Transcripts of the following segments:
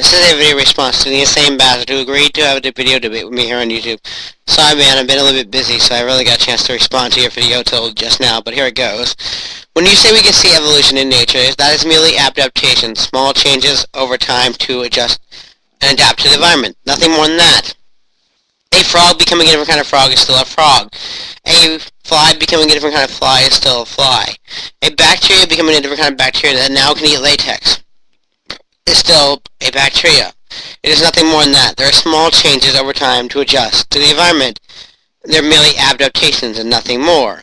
This is a video response to the insane bastard who agreed to have a video debate with me here on YouTube. Sorry man, I've been a little bit busy, so I really got a chance to respond to your video till just now, but here it goes. When you say we can see evolution in nature, that is merely adaptation, small changes over time to adjust and adapt to the environment. Nothing more than that. A frog becoming a different kind of frog is still a frog. A fly becoming a different kind of fly is still a fly. A bacteria becoming a different kind of bacteria that now can eat latex is still a bacteria. It is nothing more than that. There are small changes over time to adjust to the environment. They're merely adaptations and nothing more.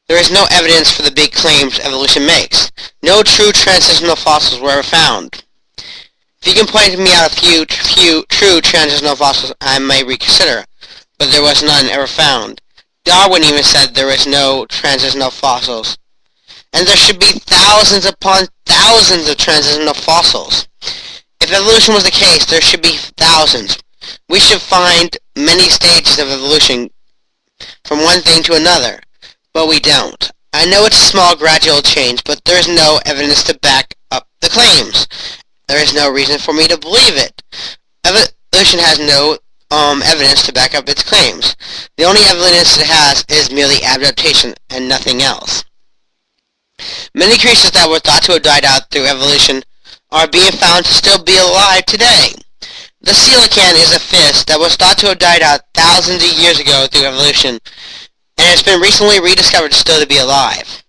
There is no evidence for the big claims evolution makes. No true transitional fossils were ever found. If you can point me out a few true transitional fossils, I may reconsider, but there was none ever found. Darwin even said there is no transitional fossils. And there should be thousands upon thousands of transitional fossils. If evolution was the case, there should be thousands. We should find many stages of evolution from one thing to another, but we don't. I know it's a small gradual change, but there is no evidence to back up the claims. There is no reason for me to believe it. Evolution has no evidence to back up its claims. The only evidence it has is merely adaptation and nothing else. Many creatures that were thought to have died out through evolution are being found to still be alive today. The coelacanth is a fish that was thought to have died out thousands of years ago through evolution, and has been recently rediscovered still to be alive.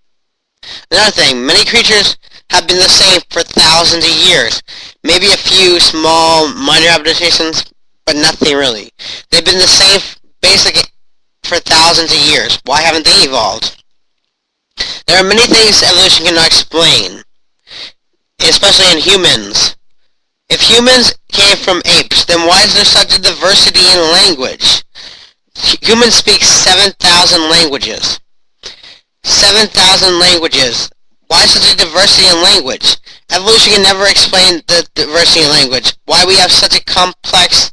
Another thing, many creatures have been the same for thousands of years. Maybe a few small, minor adaptations, but nothing really. They've been the same basically for thousands of years. Why haven't they evolved? There are many things evolution cannot explain, especially in humans. If humans came from apes, then why is there such a diversity in language? Humans speak 7,000 languages. 7,000 languages. Why such a diversity in language? Evolution can never explain the diversity in language. Why we have such a complex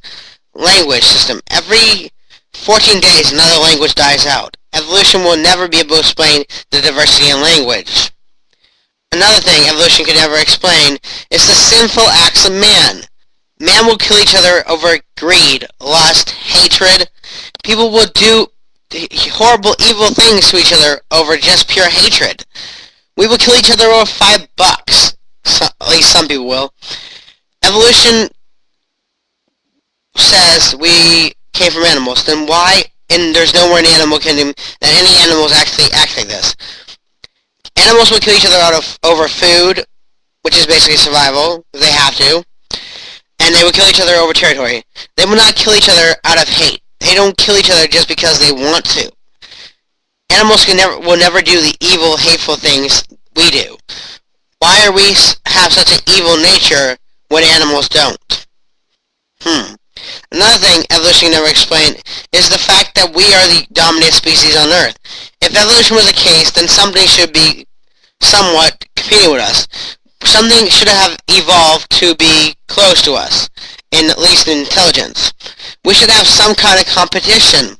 language system. Every 14 days another language dies out. Evolution will never be able to explain the diversity in language. Another thing evolution can never explain is the sinful acts of man. Man will kill each other over greed, lust, hatred. People will do horrible, evil things to each other over just pure hatred. We will kill each other over $5. At least some people will. Evolution says we came from animals. Then why, and there's nowhere in the animal kingdom that any animals actually act like this. Animals will kill each other over food, which is basically survival, if they have to. And they will kill each other over territory. They will not kill each other out of hate. They don't kill each other just because they want to. Animals will never do the evil, hateful things we do. Why are we have such an evil nature when animals don't? Another thing evolution can never explain is the fact that we are the dominant species on Earth. If evolution was the case, then something should be somewhat competing with us. Something should have evolved to be close to us, at least in intelligence. We should have some kind of competition.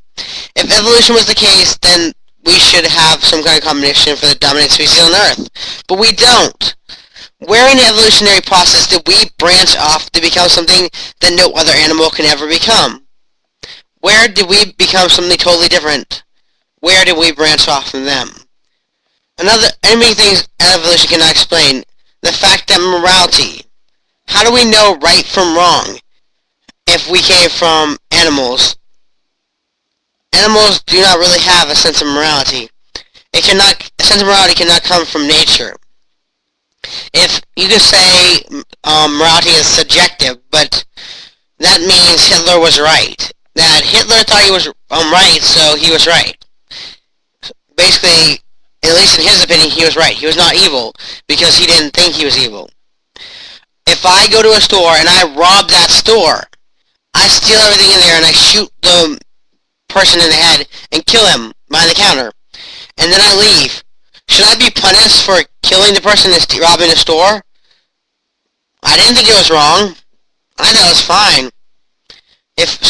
If evolution was the case, then we should have some kind of competition for the dominant species on Earth. But we don't. Where in the evolutionary process did we branch off to become something that no other animal can ever become? Where did we become something totally different? Where did we branch off from them? Many things evolution cannot explain. The fact that morality. How do we know right from wrong if we came from animals? Animals do not really have a sense of morality. A sense of morality cannot come from nature. If you could say morality is subjective, but that means Hitler was right. That Hitler thought he was right, so he was right. Basically, at least in his opinion, he was right. He was not evil because he didn't think he was evil. If I go to a store and I rob that store, I steal everything in there and I shoot the person in the head and kill him behind the counter, and then I leave. Should I be punished for killing the person that's robbing the store? I didn't think it was wrong. I thought it was fine. If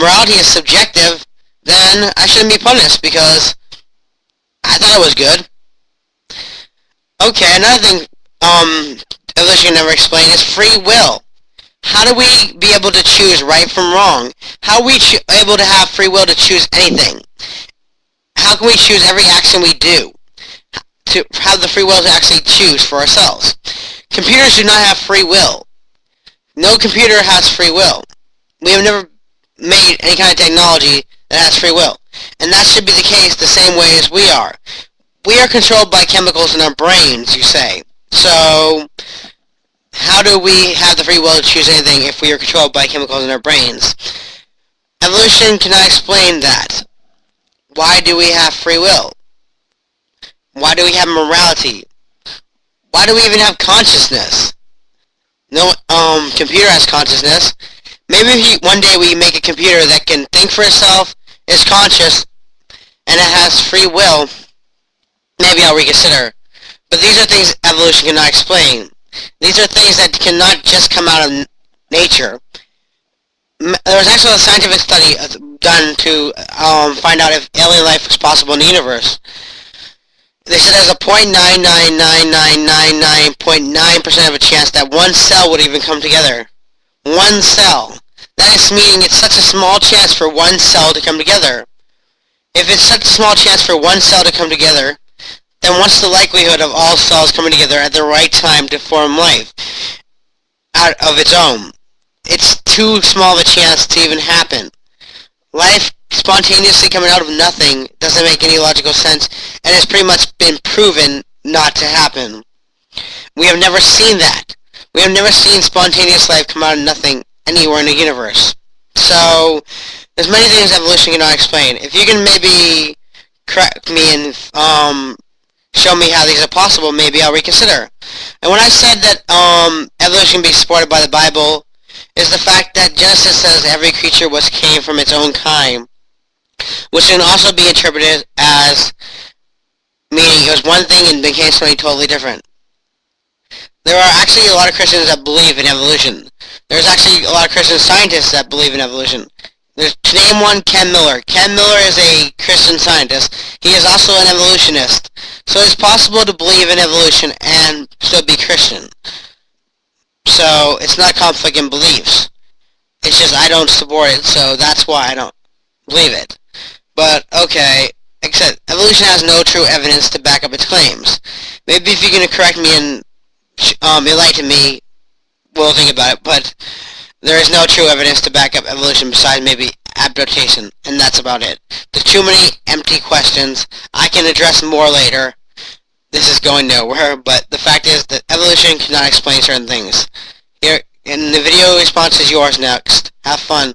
morality is subjective, then I shouldn't be punished because I thought it was good. Okay, another thing evolution can never explain is free will. How do we be able to choose right from wrong? How are we able to have free will to choose anything? How can we choose every action we do? To have the free will to actually choose for ourselves. Computers do not have free will. No computer has free will. We have never made any kind of technology that has free will. And that should be the case the same way as we are. We are controlled by chemicals in our brains, you say. So, how do we have the free will to choose anything if we are controlled by chemicals in our brains? Evolution cannot explain that. Why do we have free will? Why do we have morality? Why do we even have consciousness? No computer has consciousness. Maybe one day we make a computer that can think for itself, is conscious, and it has free will. Maybe I'll reconsider. But these are things evolution cannot explain. These are things that cannot just come out of nature. There was actually a scientific study done to find out if alien life was possible in the universe. They said there's a 0.99999.9% of a chance that one cell would even come together. One cell. That is meaning it's such a small chance for one cell to come together. If it's such a small chance for one cell to come together, then what's the likelihood of all cells coming together at the right time to form life out of its own? It's too small of a chance to even happen. Life spontaneously coming out of nothing doesn't make any logical sense and has pretty much been proven not to happen. We have never seen that. We have never seen spontaneous life come out of nothing anywhere in the universe. So, there's many things evolution cannot explain. If you can maybe correct me and show me how these are possible, maybe I'll reconsider. And when I said that evolution can be supported by the Bible, is the fact that Genesis says every creature came from its own kind, which can also be interpreted as meaning it was one thing and became something totally different. There are actually a lot of Christians that believe in evolution. There's actually a lot of Christian scientists that believe in evolution. To name one, Ken Miller. Ken Miller is a Christian scientist. He is also an evolutionist. So it's possible to believe in evolution and still be Christian. So it's not conflict in beliefs. It's just I don't support it, so that's why I don't believe it. But, okay, except evolution has no true evidence to back up its claims. Maybe if you're going to correct me and enlighten me, we'll think about it, but there is no true evidence to back up evolution besides maybe adaptation, and that's about it. There's too many empty questions. I can address more later. This is going nowhere, but the fact is that evolution cannot explain certain things. Here, and the video response is yours next. Have fun.